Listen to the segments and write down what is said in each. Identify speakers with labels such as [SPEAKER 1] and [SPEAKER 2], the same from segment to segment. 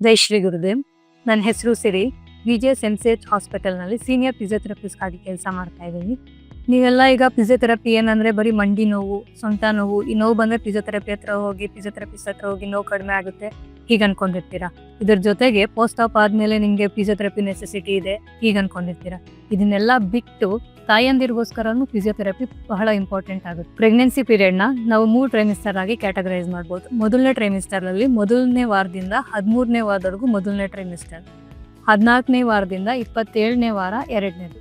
[SPEAKER 1] ಜೈ ಶ್ರೀ ಗುರುದೇವ್. ನನ್ನ ಹೆಸರು ಸಿರಿ. VGSMCH ಹಾಸ್ಪಿಟಲ್ನಲ್ಲಿ senior physiotherapist ಆಗಿ ಕೆಲಸ ಮಾಡ್ತಾ ಇದ್ದೀನಿ. ನೀವೆಲ್ಲ ಈಗ ಫಿಸಿಯೋಥೆರಪಿ ಏನಂದ್ರೆ ಬರೀ ಮಂಡಿ ನೋವು, ಸೊಂಟ ನೋವು, ಈ ನೋವು ಬಂದ್ರೆ ಫಿಸಿಯೋಥೆರಪಿ ಹತ್ರ ಹೋಗಿ ಫಿಸಿಯೋಥೆರಪಿಸ್ಟ್ ಹತ್ರ ಹೋಗಿ ನೋವು ಕಡಿಮೆ ಆಗುತ್ತೆ ಹೀಗೆ ಅನ್ಕೊಂಡಿರ್ತೀರಾ. ಇದ್ರ ಜೊತೆಗೆ ಪೋಸ್ಟ್ ಆಪ್ ಆದ್ಮೇಲೆ ನಿಮ್ಗೆ ಫಿಸಿಯೋಥೆರಪಿ ನೆಸೆಸಿಟಿ ಇದೆ ಹೀಗೆ ಅನ್ಕೊಂಡಿರ್ತೀರಾ. ಇದನ್ನೆಲ್ಲ ಬಿಟ್ಟು ತಾಯಂದಿರಿಗೋಸ್ಕರನು ಫಿಸಿಯೋಥೆರಪಿ ಬಹಳ ಇಂಪಾರ್ಟೆಂಟ್ ಆಗುತ್ತೆ. ಪ್ರೆಗ್ನೆನ್ಸಿ ಪೀರಿಯಡ್ ನ ನಾವು 3 ಟ್ರೈಮಿಸ್ಟರ್ ಆಗಿ ಕ್ಯಾಟಗರೈಸ್ ಮಾಡ್ಬೋದು. ಮೊದಲನೇ ಟ್ರೈಮಿಸ್ಟರ್ ಅಲ್ಲಿ ಮೊದಲನೇ ವಾರದಿಂದ 13ನೇ ವಾರದವರೆಗೂ ಮೊದಲನೇ ಟ್ರೈಮಿಸ್ಟರ್, 14ನೇ ವಾರದಿಂದ 27ನೇ ವಾರ ಎರಡನೇದು,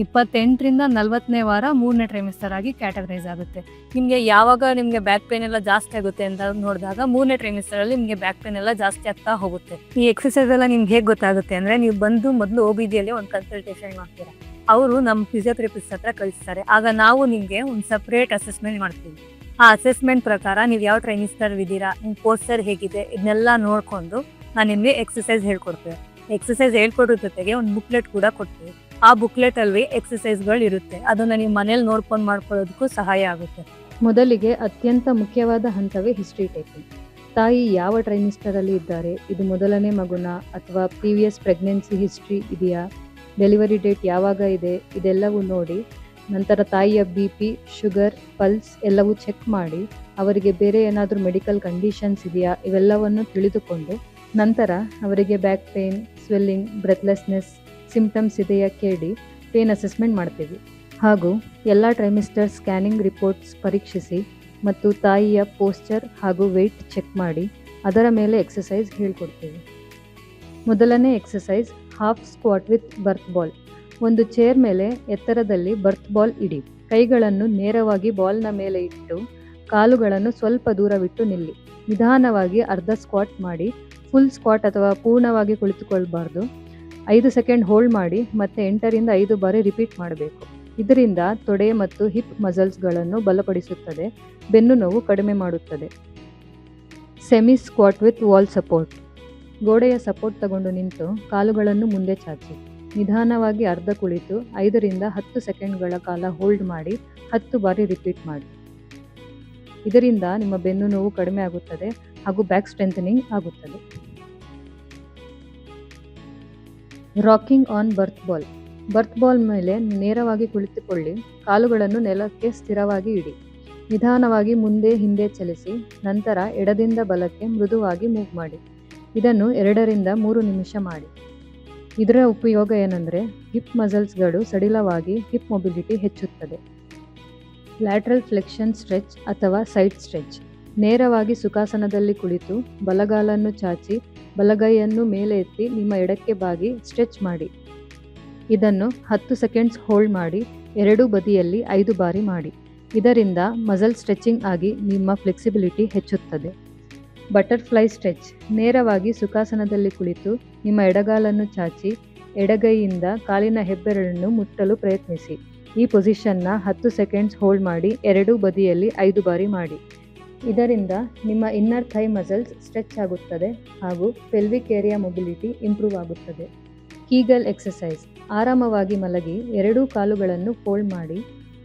[SPEAKER 1] 28ರಿಂದ 40ನೇ ವಾರ 3ನೇ ಟ್ರೈಮಿಸ್ಟರ್ ಆಗಿ ಕ್ಯಾಟಗರೈಸ್ ಆಗುತ್ತೆ. ನಿಮಗೆ ಯಾವಾಗ ನಿಮಗೆ ಬ್ಯಾಕ್ ಪೇನ್ ಎಲ್ಲ ಜಾಸ್ತಿ ಆಗುತ್ತೆ ಅಂತ ನೋಡಿದಾಗ 3ನೇ ಟ್ರೈಮಿಸ್ಟರ್ ಅಲ್ಲಿ ನಿಮಗೆ ಬ್ಯಾಕ್ ಪೇನ್ ಎಲ್ಲ ಜಾಸ್ತಿ ಆಗ್ತಾ ಹೋಗುತ್ತೆ. ಈ ಎಕ್ಸರ್ಸೈಸ್ ಎಲ್ಲ ನಿಮ್ಗೆ ಹೇಗೆ ಗೊತ್ತಾಗುತ್ತೆ ಅಂದ್ರೆ, ನೀವು ಬಂದು ಮೊದಲು OBGಯಲ್ಲಿ ಒಂದು ಕನ್ಸಲ್ಟೇಷನ್ ಮಾಡ್ತೀರಾ. ಅವರು ನಮ್ಮ ಫಿಸಿಯೋಥೆರಪಿಸ್ಟ್ ಹತ್ರ ಕಳಿಸ್ತಾರೆ. ಆಗ ನಾವು ನಿಮಗೆ ಒಂದು ಸಪ್ರೇಟ್ ಅಸೆಸ್ಮೆಂಟ್ ಮಾಡ್ತೀವಿ. ಆ ಅಸೆಸ್ಮೆಂಟ್ ಪ್ರಕಾರ ನೀವು ಯಾವ ಟ್ರೈಮಿಸ್ಟರ್ ಇದ್ದೀರಾ, ನಿಮ್ಮ ಪೋಸ್ಟರ್ ಹೇಗಿದೆ, ಇದನ್ನೆಲ್ಲ ನೋಡ್ಕೊಂಡು ನಾನು ನಿಮಗೆ ಎಕ್ಸರ್ಸೈಸ್ ಹೇಳ್ಕೊಡ್ತೇವೆ. ಎಕ್ಸರ್ಸೈಸ್ ಹೇಳ್ಕೊಡೋ ಜೊತೆಗೆ ಒಂದು ಬುಕ್ಲೆಟ್ ಕೂಡ ಕೊಡ್ತೀವಿ. ಆ ಬುಕ್ಲೆಟ್ ಅಲ್ಲಿ ಎಕ್ಸರ್ಸೈಸ್ಗಳು ಇರುತ್ತೆ. ಅದನ್ನ ನೀವು ಮನೇಲಿ ನೋಡ್ಕೊಂಡು ಮಾಡ್ಕೊಳ್ಳೋದಕ್ಕೂ ಸಹಾಯ ಆಗುತ್ತೆ.
[SPEAKER 2] ಮೊದಲಿಗೆ ಅತ್ಯಂತ ಮುಖ್ಯವಾದ ಹಂತವೇ ಹಿಸ್ಟ್ರಿ ಟೇಕಿಂಗ್. ತಾಯಿ ಯಾವ ಟ್ರೈಮಿಸ್ಟರ್ ಅಲ್ಲಿ ಇದ್ದಾರೆ, ಇದು ಮೊದಲನೇ ಮಗುನ ಅಥವಾ ಪ್ರೀವಿಯಸ್ ಪ್ರೆಗ್ನೆನ್ಸಿ ಹಿಸ್ಟ್ರಿ ಇದೆಯಾ, ಡೆಲಿವರಿ ಡೇಟ್ ಯಾವಾಗ ಇದೆ, ಇದೆಲ್ಲವೂ ನೋಡಿ ನಂತರ ತಾಯಿಯ BP, ಶುಗರ್, ಪಲ್ಸ್ ಎಲ್ಲವೂ ಚೆಕ್ ಮಾಡಿ ಅವರಿಗೆ ಬೇರೆ ಏನಾದರೂ ಮೆಡಿಕಲ್ ಕಂಡೀಷನ್ಸ್ ಇದೆಯಾ ಇವೆಲ್ಲವನ್ನು ತಿಳಿದುಕೊಂಡು ನಂತರ ಅವರಿಗೆ back pain, swelling, breathlessness symptoms ಇದೆಯಾ ಕೇಳಿ ಪೇನ್ ಅಸೆಸ್ಮೆಂಟ್ ಮಾಡ್ತೀವಿ. ಹಾಗೂ ಎಲ್ಲ ಟ್ರೈಮಿಸ್ಟರ್ ಸ್ಕ್ಯಾನಿಂಗ್ ರಿಪೋರ್ಟ್ಸ್ ಪರೀಕ್ಷಿಸಿ ಮತ್ತು ತಾಯಿಯ ಪೋಸ್ಚರ್ ಹಾಗೂ ವೆಯ್ಟ್ ಚೆಕ್ ಮಾಡಿ ಅದರ ಮೇಲೆ ಎಕ್ಸಸೈಸ್ ಹೇಳ್ಕೊಡ್ತೀವಿ. ಮೊದಲನೇ exercise half squat with birth ball. ಒಂದು ಚೇರ್ ಮೇಲೆ ಎತ್ತರದಲ್ಲಿ ಬರ್ತ್ ಬಾಲ್ ಇಡಿ. ಕೈಗಳನ್ನು ನೇರವಾಗಿ ಬಾಲ್ನ ಮೇಲೆ ಇಟ್ಟು ಕಾಲುಗಳನ್ನು ಸ್ವಲ್ಪ ದೂರವಿಟ್ಟು ನಿಲ್ಲಿ. ನಿಧಾನವಾಗಿ ಅರ್ಧ ಸ್ಕ್ವಾಟ್ ಮಾಡಿ. ಫುಲ್ ಸ್ಕ್ವಾಟ್ ಅಥವಾ ಪೂರ್ಣವಾಗಿ ಕುಳಿತುಕೊಳ್ಬಾರ್ದು. 5 ಸೆಕೆಂಡ್ ಹೋಲ್ಡ್ ಮಾಡಿ ಮತ್ತೆ 8ರಿಂದ 5 ಬಾರಿ ರಿಪೀಟ್ ಮಾಡಬೇಕು. ಇದರಿಂದ ತೊಡೆ ಮತ್ತು ಹಿಪ್ ಮಸಲ್ಸ್ಗಳನ್ನು ಬಲಪಡಿಸುತ್ತದೆ, ಬೆನ್ನು ನೋವು ಕಡಿಮೆ ಮಾಡುತ್ತದೆ. Semi squat with wall support. ಗೋಡೆಯ ಸಪೋರ್ಟ್ ತಗೊಂಡು ನಿಂತು ಕಾಲುಗಳನ್ನು ಮುಂದೆ ಚಾಚಿ ನಿಧಾನವಾಗಿ ಅರ್ಧ ಕುಳಿತು 5ರಿಂದ 10 ಸೆಕೆಂಡ್ಗಳ ಕಾಲ ಹೋಲ್ಡ್ ಮಾಡಿ 10 ಬಾರಿ ರಿಪೀಟ್ ಮಾಡಿ. ಇದರಿಂದ ನಿಮ್ಮ ಬೆನ್ನು ನೋವು ಕಡಿಮೆ ಆಗುತ್ತದೆ ಹಾಗೂ ಬ್ಯಾಕ್ ಸ್ಟ್ರೆಂಥನಿಂಗ್ ಆಗುತ್ತದೆ. Rocking on birth ball. Birth ball ಮೇಲೆ ನೇರವಾಗಿ ಕುಳಿತುಕೊಳ್ಳಿ. ಕಾಲುಗಳನ್ನು ನೆಲಕ್ಕೆ ಸ್ಥಿರವಾಗಿ ಇಡಿ. ನಿಧಾನವಾಗಿ ಮುಂದೆ ಹಿಂದೆ ಚಲಿಸಿ ನಂತರ ಎಡದಿಂದ ಬಲಕ್ಕೆ ಮೃದುವಾಗಿ ಮೂವ್ ಮಾಡಿ. ಇದನ್ನು 2ರಿಂದ 3 ನಿಮಿಷ ಮಾಡಿ. ಇದರ ಉಪಯೋಗ ಏನಂದರೆ ಹಿಪ್ ಮಸಲ್ಸ್ಗಳು ಸಡಿಲವಾಗಿ ಹಿಪ್ ಮೊಬಿಲಿಟಿ ಹೆಚ್ಚುತ್ತದೆ. ಲ್ಯಾಟ್ರಲ್ ಫ್ಲೆಕ್ಷನ್ ಸ್ಟ್ರೆಚ್ ಅಥವಾ ಸೈಡ್ ಸ್ಟ್ರೆಚ್. ನೇರವಾಗಿ ಸುಖಾಸನದಲ್ಲಿ ಕುಳಿತು ಬಲಗಾಲನ್ನು ಚಾಚಿ ಬಲಗೈಯನ್ನು ಮೇಲೆ ಎತ್ತಿ ನಿಮ್ಮ ಎಡಕ್ಕೆ ಬಾಗಿ ಸ್ಟ್ರೆಚ್ ಮಾಡಿ. ಇದನ್ನು 10 ಸೆಕೆಂಡ್ಸ್ ಹೋಲ್ಡ್ ಮಾಡಿ ಎರಡೂ ಬದಿಯಲ್ಲಿ 5 ಬಾರಿ ಮಾಡಿ. ಇದರಿಂದ ಮಸಲ್ ಸ್ಟ್ರೆಚಿಂಗ್ ಆಗಿ ನಿಮ್ಮ ಫ್ಲೆಕ್ಸಿಬಿಲಿಟಿ ಹೆಚ್ಚುತ್ತದೆ. Butterfly stretch. ನೇರವಾಗಿ ಸುಖಾಸನದಲ್ಲಿ ಕುಳಿತು ನಿಮ್ಮ ಎಡಗಾಲನ್ನು ಚಾಚಿ ಎಡಗೈಯಿಂದ ಕಾಲಿನ ಹೆಬ್ಬೆರಳನ್ನು ಮುಟ್ಟಲು ಪ್ರಯತ್ನಿಸಿ. ಈ ಪೊಸಿಷನ್ನ 10 ಸೆಕೆಂಡ್ಸ್ ಹೋಲ್ಡ್ ಮಾಡಿ ಎರಡೂ ಬದಿಯಲ್ಲಿ 5 ಬಾರಿ ಮಾಡಿ. ಇದರಿಂದ ನಿಮ್ಮ ಇನ್ನರ್ ಥೈ ಮಸಲ್ಸ್ ಸ್ಟ್ರೆಚ್ ಆಗುತ್ತದೆ ಹಾಗೂ ಪೆಲ್ವಿಕ್ ಏರಿಯಾ ಮೊಬಿಲಿಟಿ ಇಂಪ್ರೂವ್ ಆಗುತ್ತದೆ. ಕೀಗಲ್ ಎಕ್ಸಸೈಸ್. ಆರಾಮವಾಗಿ ಮಲಗಿ ಎರಡೂ ಕಾಲುಗಳನ್ನು ಫೋಲ್ಡ್ ಮಾಡಿ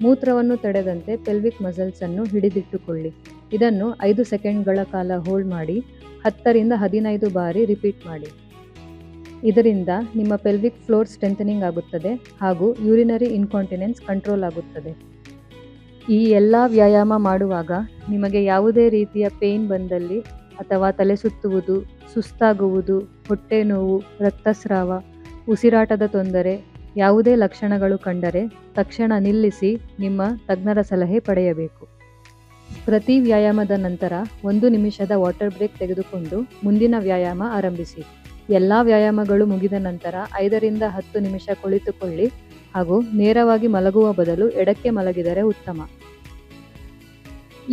[SPEAKER 2] ಮೂತ್ರವನ್ನು ತಡೆದಂತೆ ಪೆಲ್ವಿಕ್ ಮಸಲ್ಸ್ ಅನ್ನು ಹಿಡಿದಿಟ್ಟುಕೊಳ್ಳಿ. ಇದನ್ನು 5 ಸೆಕೆಂಡ್ಗಳ ಕಾಲ ಹೋಲ್ಡ್ ಮಾಡಿ 10ರಿಂದ 15 ಬಾರಿ ರಿಪೀಟ್ ಮಾಡಿ. ಇದರಿಂದ ನಿಮ್ಮ ಪೆಲ್ವಿಕ್ ಫ್ಲೋರ್ ಸ್ಟ್ರೆಂಥನಿಂಗ್ ಆಗುತ್ತದೆ ಹಾಗೂ ಯೂರಿನರಿ ಇನ್ಕಾಂಟಿನೆನ್ಸ್ ಕಂಟ್ರೋಲ್ ಆಗುತ್ತದೆ. ಈ ಎಲ್ಲ ವ್ಯಾಯಾಮ ಮಾಡುವಾಗ ನಿಮಗೆ ಯಾವುದೇ ರೀತಿಯ ಪೇನ್ ಬಂದಲ್ಲಿ ಅಥವಾ ತಲೆ ಸುತ್ತುವುದು, ಸುಸ್ತಾಗುವುದು, ಹೊಟ್ಟೆ ನೋವು, ರಕ್ತಸ್ರಾವ, ಉಸಿರಾಟದ ತೊಂದರೆ ಯಾವುದೇ ಲಕ್ಷಣಗಳು ಕಂಡರೆ ತಕ್ಷಣ ನಿಲ್ಲಿಸಿ ನಿಮ್ಮ ತಜ್ಞರ ಸಲಹೆ ಪಡೆಯಬೇಕು. ಪ್ರತಿ ವ್ಯಾಯಾಮದ ನಂತರ 1 ನಿಮಿಷದ ವಾಟರ್ ಬ್ರೇಕ್ ತೆಗೆದುಕೊಂಡು ಮುಂದಿನ ವ್ಯಾಯಾಮ ಆರಂಭಿಸಿ. ಎಲ್ಲ ವ್ಯಾಯಾಮಗಳು ಮುಗಿದ ನಂತರ 5ರಿಂದ 10 ನಿಮಿಷ ಕುಳಿತುಕೊಳ್ಳಿ ಹಾಗೂ ನೇರವಾಗಿ ಮಲಗುವ ಬದಲು ಎಡಕ್ಕೆ ಮಲಗಿದರೆ ಉತ್ತಮ.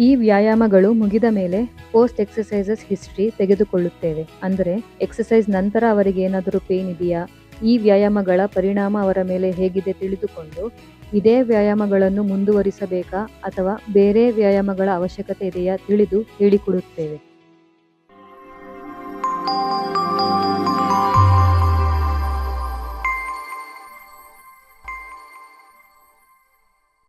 [SPEAKER 2] ಈ ವ್ಯಾಯಾಮಗಳು ಮುಗಿದ ಮೇಲೆ ಪೋಸ್ಟ್ ಎಕ್ಸಸೈಸಸ್ ಹಿಸ್ಟ್ರಿ ತೆಗೆದುಕೊಳ್ಳುತ್ತೇವೆ. ಅಂದರೆ ಎಕ್ಸಸೈಸ್ ನಂತರ ಅವರಿಗೆ ಏನಾದರೂ ಪೇನ್ ಇದೆಯಾ, ಈ ವ್ಯಾಯಾಮಗಳ ಪರಿಣಾಮ ಅವರ ಮೇಲೆ ಹೇಗಿದೆ ತಿಳಿದುಕೊಂಡು ಇದೇ ವ್ಯಾಯಾಮಗಳನ್ನು ಮುಂದುವರಿಸಬೇಕಾ ಅಥವಾ ಬೇರೆ ವ್ಯಾಯಾಮಗಳ ಅವಶ್ಯಕತೆ ಇದೆಯಾ ತಿಳಿದು ಹೇಳಿಕೊಡುತ್ತೇವೆ.